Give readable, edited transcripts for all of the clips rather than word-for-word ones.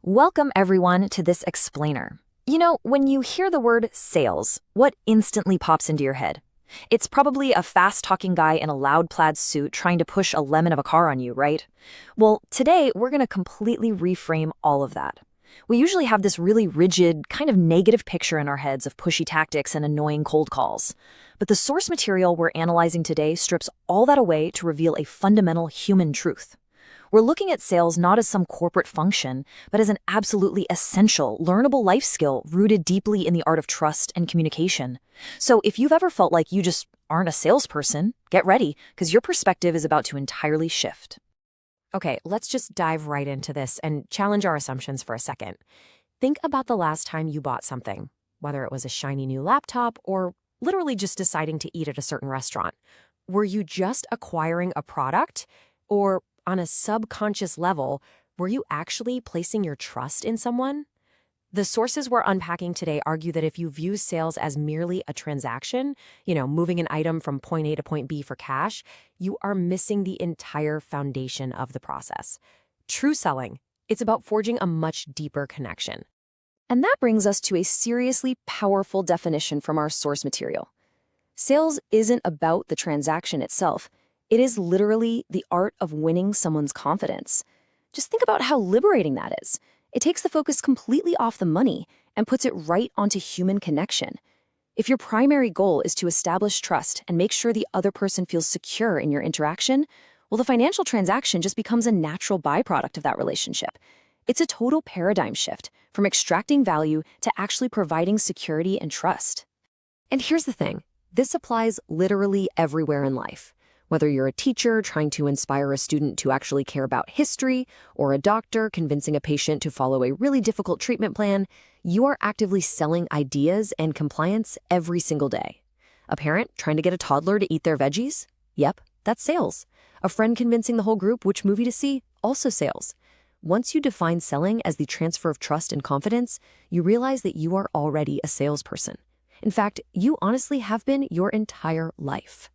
Welcome everyone to this explainer. When you hear the word sales, what instantly pops into your head? It's probably a fast-talking guy in a loud plaid suit trying to push a lemon of a car on you, right? Well, today we're going to completely reframe all of that. We usually have this really rigid, kind of negative picture in our heads of pushy tactics and annoying cold calls. But the source material we're analyzing today strips all that away to reveal a fundamental human truth. We're looking at sales not as some corporate function, but as an absolutely essential, learnable life skill rooted deeply in the art of trust and communication. So if you've ever felt like you just aren't a salesperson, get ready, because your perspective is about to entirely shift. Okay, let's just dive right into this and challenge our assumptions for a second. Think about the last time you bought something, whether it was a shiny new laptop or literally just deciding to eat at a certain restaurant. Were you just acquiring a product? Or on a subconscious level, were you actually placing your trust in someone? The sources we're unpacking today argue that if you view sales as merely a transaction, moving an item from point A to point B for cash, you are missing the entire foundation of the process. True selling, it's about forging a much deeper connection. And that brings us to a seriously powerful definition from our source material. Sales isn't about the transaction itself. It is literally the art of winning someone's confidence. Just think about how liberating that is. It takes the focus completely off the money and puts it right onto human connection. If your primary goal is to establish trust and make sure the other person feels secure in your interaction, well, the financial transaction just becomes a natural byproduct of that relationship. It's a total paradigm shift from extracting value to actually providing security and trust. And here's the thing. This applies literally everywhere in life. Whether you're a teacher trying to inspire a student to actually care about history, or a doctor convincing a patient to follow a really difficult treatment plan, you are actively selling ideas and compliance every single day. A parent trying to get a toddler to eat their veggies? Yep, that's sales. A friend convincing the whole group which movie to see? Also sales. Once you define selling as the transfer of trust and confidence, you realize that you are already a salesperson. In fact, you honestly have been your entire life.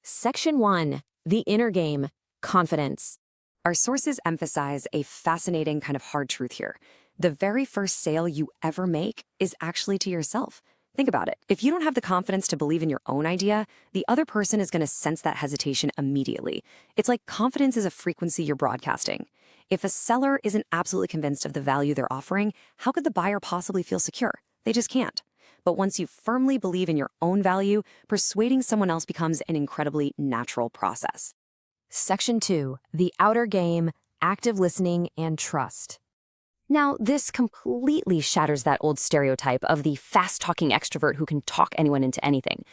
Section 1. The inner game, confidence. Our sources emphasize a fascinating kind of hard truth here. The very first sale you ever make is actually to yourself. Think about it. If you don't have the confidence to believe in your own idea, the other person is going to sense that hesitation immediately. It's like confidence is a frequency you're broadcasting. If a seller isn't absolutely convinced of the value they're offering, how could the buyer possibly feel secure? They just can't. But once you firmly believe in your own value, persuading someone else becomes an incredibly natural process. Section 2. The outer game, active listening and trust. Now, this completely shatters that old stereotype of the fast-talking extrovert who can talk anyone into anything.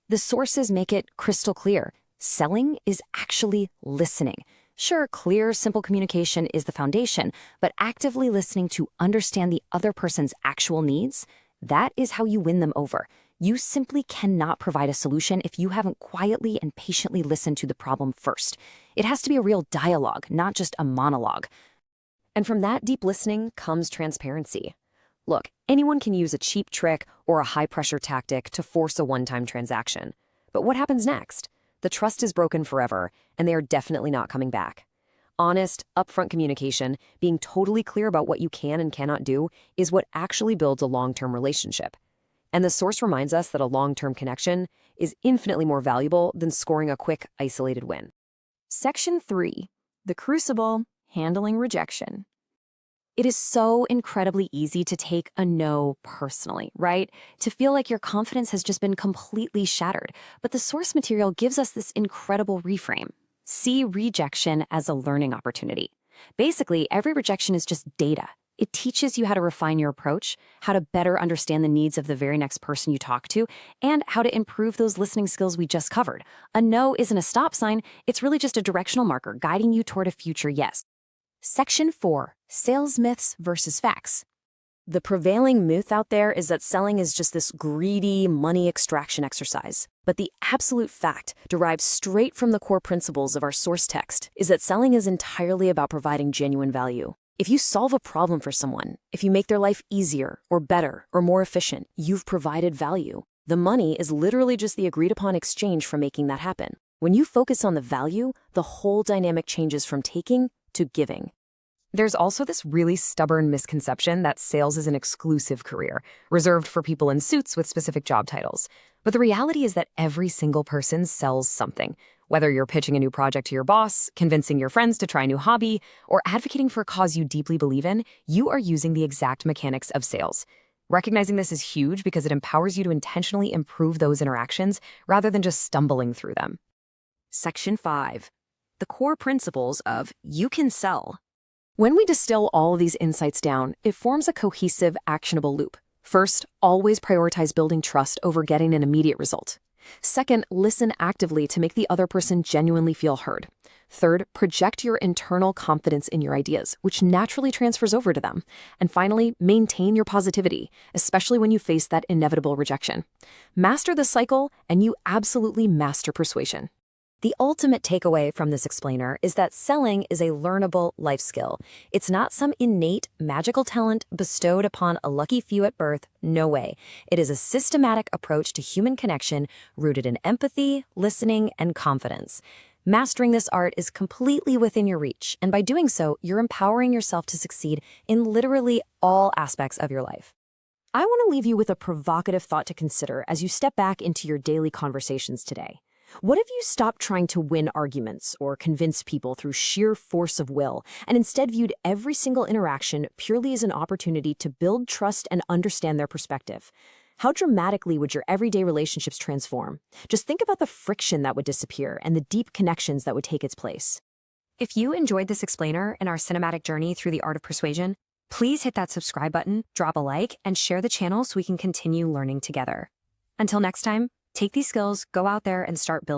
The sources make it crystal clear. Selling is actually listening. Sure, clear, simple communication is the foundation, but actively listening to understand the other person's actual needs, that is how you win them over. You simply cannot provide a solution if you haven't quietly and patiently listened to the problem first. It has to be a real dialogue, not just a monologue. And from that deep listening comes transparency. Look, anyone can use a cheap trick or a high-pressure tactic to force a one-time transaction. But what happens next? The trust is broken forever, and they are definitely not coming back. Honest, upfront communication, being totally clear about what you can and cannot do, is what actually builds a long-term relationship. And the source reminds us that a long-term connection is infinitely more valuable than scoring a quick, isolated win. Section 3. The crucible, handling rejection. It is so incredibly easy to take a no personally, right? To feel like your confidence has just been completely shattered. But the source material gives us this incredible reframe. See rejection as a learning opportunity. Basically, every rejection is just data. It teaches you how to refine your approach, how to better understand the needs of the very next person you talk to, and how to improve those listening skills we just covered. A no isn't a stop sign, it's really just a directional marker guiding you toward a future yes. Section 4. Sales myths versus facts. The prevailing myth out there is that selling is just this greedy money extraction exercise. But the absolute fact, derived straight from the core principles of our source text, is that selling is entirely about providing genuine value. If you solve a problem for someone, if you make their life easier or better or more efficient, you've provided value. The money is literally just the agreed-upon exchange for making that happen. When you focus on the value, the whole dynamic changes from taking to giving. There's also this really stubborn misconception that sales is an exclusive career, reserved for people in suits with specific job titles. But the reality is that every single person sells something. Whether you're pitching a new project to your boss, convincing your friends to try a new hobby, or advocating for a cause you deeply believe in, you are using the exact mechanics of sales. Recognizing this is huge because it empowers you to intentionally improve those interactions rather than just stumbling through them. Section 5. The core principles of you can sell. When we distill all of these insights down, it forms a cohesive, actionable loop. First, always prioritize building trust over getting an immediate result. Second, listen actively to make the other person genuinely feel heard. Third, project your internal confidence in your ideas, which naturally transfers over to them. And finally, maintain your positivity, especially when you face that inevitable rejection. Master the cycle, and you absolutely master persuasion. The ultimate takeaway from this explainer is that selling is a learnable life skill. It's not some innate, magical talent bestowed upon a lucky few at birth. No way. It is a systematic approach to human connection rooted in empathy, listening, and confidence. Mastering this art is completely within your reach, and by doing so, you're empowering yourself to succeed in literally all aspects of your life. I want to leave you with a provocative thought to consider as you step back into your daily conversations today. What if you stopped trying to win arguments or convince people through sheer force of will and instead viewed every single interaction purely as an opportunity to build trust and understand their perspective? How dramatically would your everyday relationships transform? Just think about the friction that would disappear and the deep connections that would take its place. If you enjoyed this explainer and our cinematic journey through the art of persuasion, please hit that subscribe button, drop a like, and share the channel so we can continue learning together. Until next time, take these skills, go out there, and start building.